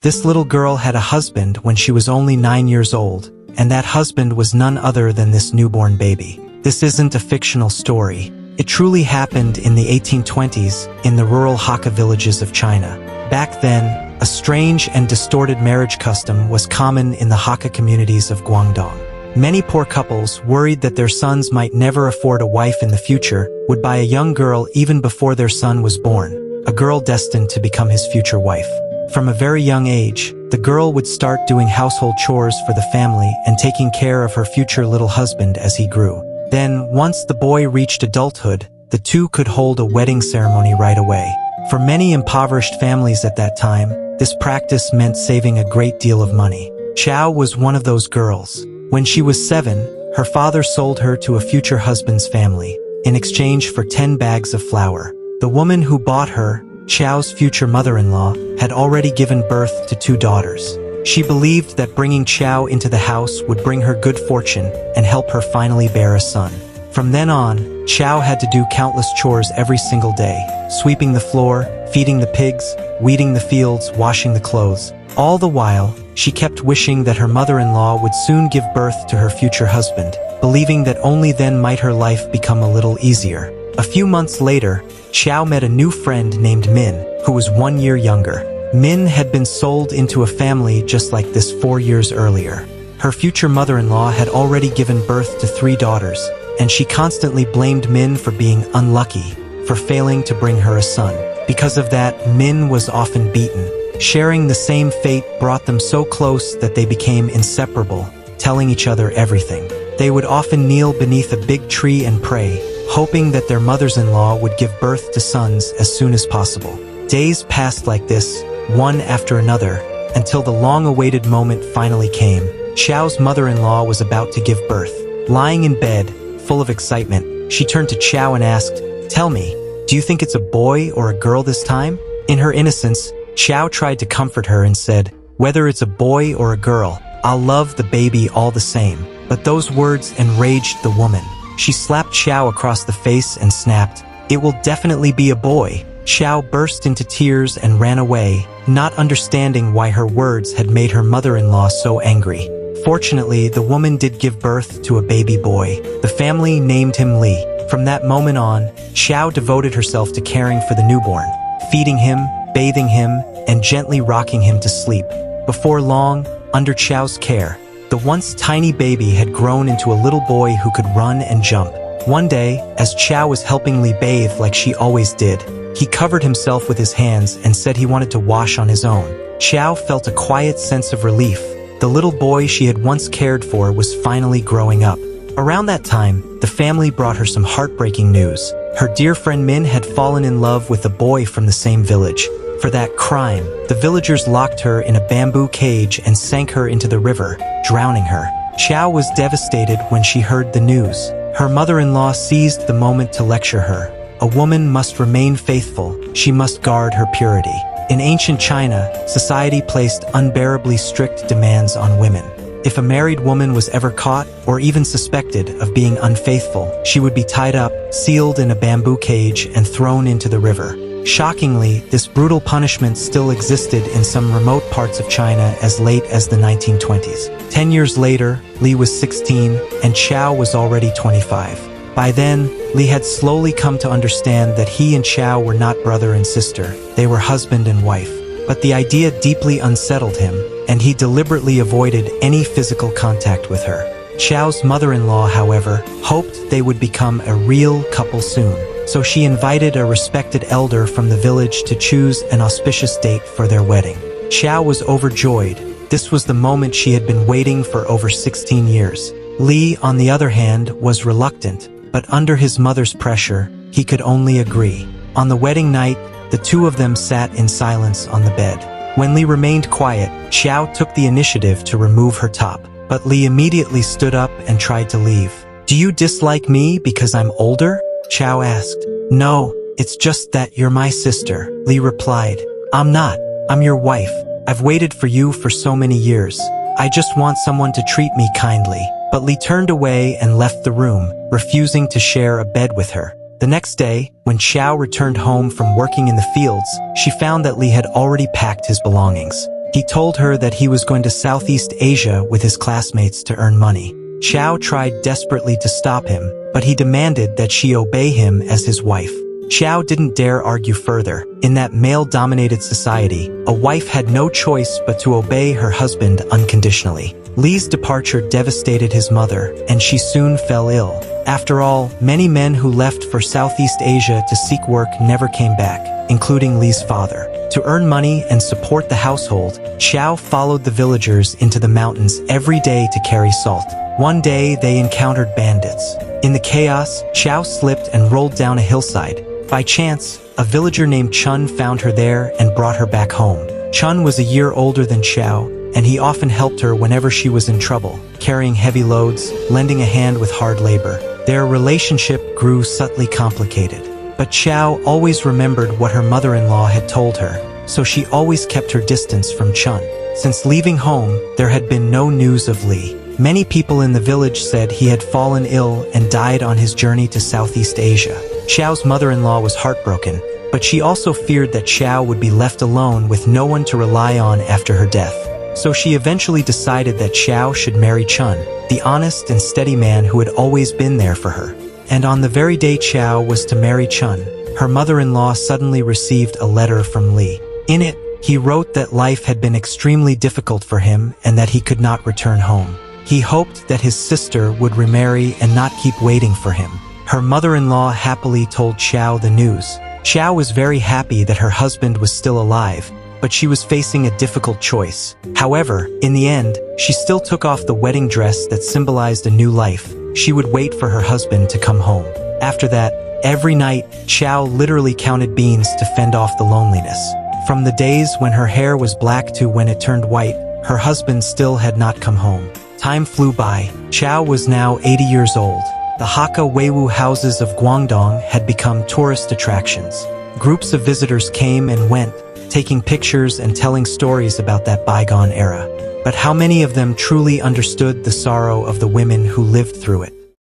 This little girl had a husband when she was only 9 years old, and that husband was none other than this newborn baby. This isn't a fictional story. It truly happened in the 1820s in the rural Hakka villages of China. Back then, a strange and distorted marriage custom was common in the Hakka communities of Guangdong. Many poor couples, worried that their sons might never afford a wife in the future, would buy a young girl even before their son was born, a girl destined to become his future wife. From a very young age, the girl would start doing household chores for the family and taking care of her future little husband as he grew. Then, once the boy reached adulthood, the two could hold a wedding ceremony right away. For many impoverished families at that time, this practice meant saving a great deal of money. Chow was one of those girls. When she was 7, her father sold her to a future husband's family, in exchange for 10 bags of flour. The woman who bought her, Chow's future mother-in-law, had already given birth to 2 daughters. She believed that bringing Chow into the house would bring her good fortune and help her finally bear a son. From then on, Chow had to do countless chores every single day, sweeping the floor, feeding the pigs, weeding the fields, washing the clothes. All the while, she kept wishing that her mother-in-law would soon give birth to her future husband, believing that only then might her life become a little easier. A few months later, Chow met a new friend named Min, who was 1 year younger. Min had been sold into a family just like this 4 years earlier. Her future mother-in-law had already given birth to 3 daughters, and she constantly blamed Min for being unlucky, for failing to bring her a son. Because of that, Min was often beaten. Sharing the same fate brought them so close that they became inseparable, telling each other everything. They would often kneel beneath a big tree and pray, hoping that their mothers-in-law would give birth to sons as soon as possible. Days passed like this, one after another, until the long-awaited moment finally came. Chow's mother-in-law was about to give birth. Lying in bed, full of excitement, she turned to Chow and asked, "Tell me, do you think it's a boy or a girl this time?" In her innocence, Chow tried to comfort her and said, "Whether it's a boy or a girl, I'll love the baby all the same." But those words enraged the woman. She slapped Chow across the face and snapped, "It will definitely be a boy." Chow burst into tears and ran away, not understanding why her words had made her mother-in-law so angry. Fortunately, the woman did give birth to a baby boy. The family named him Li. From that moment on, Chow devoted herself to caring for the newborn, feeding him, bathing him, and gently rocking him to sleep. Before long, under Chow's care, the once tiny baby had grown into a little boy who could run and jump. One day, as Chow was helping Li bathe like she always did, he covered himself with his hands and said he wanted to wash on his own. Chow felt a quiet sense of relief. The little boy she had once cared for was finally growing up. Around that time, the family brought her some heartbreaking news. Her dear friend Min had fallen in love with a boy from the same village. For that crime, the villagers locked her in a bamboo cage and sank her into the river, drowning her. Chow was devastated when she heard the news. Her mother-in-law seized the moment to lecture her. A woman must remain faithful, she must guard her purity. In ancient China, society placed unbearably strict demands on women. If a married woman was ever caught, or even suspected of being unfaithful, she would be tied up, sealed in a bamboo cage, and thrown into the river. Shockingly, this brutal punishment still existed in some remote parts of China as late as the 1920s. 10 years later, Li was 16, and Chow was already 25. By then, Li had slowly come to understand that he and Chow were not brother and sister, they were husband and wife. But the idea deeply unsettled him, and he deliberately avoided any physical contact with her. Chow's mother-in-law, however, hoped they would become a real couple soon, so she invited a respected elder from the village to choose an auspicious date for their wedding. Chow was overjoyed. This was the moment she had been waiting for over 16 years. Li, on the other hand, was reluctant, but under his mother's pressure, he could only agree. On the wedding night, the two of them sat in silence on the bed. When Li remained quiet, Chow took the initiative to remove her top, but Li immediately stood up and tried to leave. "Do you dislike me because I'm older?" Chow asked. "No, it's just that you're my sister," Li replied. "I'm not. I'm your wife. I've waited for you for so many years. I just want someone to treat me kindly." But Li turned away and left the room, refusing to share a bed with her. The next day, when Chow returned home from working in the fields, she found that Li had already packed his belongings. He told her that he was going to Southeast Asia with his classmates to earn money. Xiao tried desperately to stop him, but he demanded that she obey him as his wife. Xiao didn't dare argue further. In that male-dominated society, a wife had no choice but to obey her husband unconditionally. Li's departure devastated his mother, and she soon fell ill. After all, many men who left for Southeast Asia to seek work never came back, including Li's father. To earn money and support the household, Xiao followed the villagers into the mountains every day to carry salt. One day, they encountered bandits. In the chaos, Xiao slipped and rolled down a hillside. By chance, a villager named Chun found her there and brought her back home. Chun was a year older than Xiao, and he often helped her whenever she was in trouble, carrying heavy loads, lending a hand with hard labor. Their relationship grew subtly complicated. But Xiao always remembered what her mother-in-law had told her, so she always kept her distance from Chun. Since leaving home, there had been no news of Li. Many people in the village said he had fallen ill and died on his journey to Southeast Asia. Xiao's mother-in-law was heartbroken, but she also feared that Xiao would be left alone with no one to rely on after her death. So she eventually decided that Xiao should marry Chun, the honest and steady man who had always been there for her. And on the very day Xiao was to marry Chun, her mother-in-law suddenly received a letter from Li. In it, he wrote that life had been extremely difficult for him and that he could not return home. He hoped that his sister would remarry and not keep waiting for him. Her mother-in-law happily told Xiao the news. Xiao was very happy that her husband was still alive, but she was facing a difficult choice. However, in the end, she still took off the wedding dress that symbolized a new life. She would wait for her husband to come home. After that, every night, Xiao literally counted beans to fend off the loneliness. From the days when her hair was black to when it turned white, her husband still had not come home. Time flew by. Xiao was now 80 years old. The Hakka Weiwu houses of Guangdong had become tourist attractions. Groups of visitors came and went, taking pictures and telling stories about that bygone era. But how many of them truly understood the sorrow of the women who lived through it?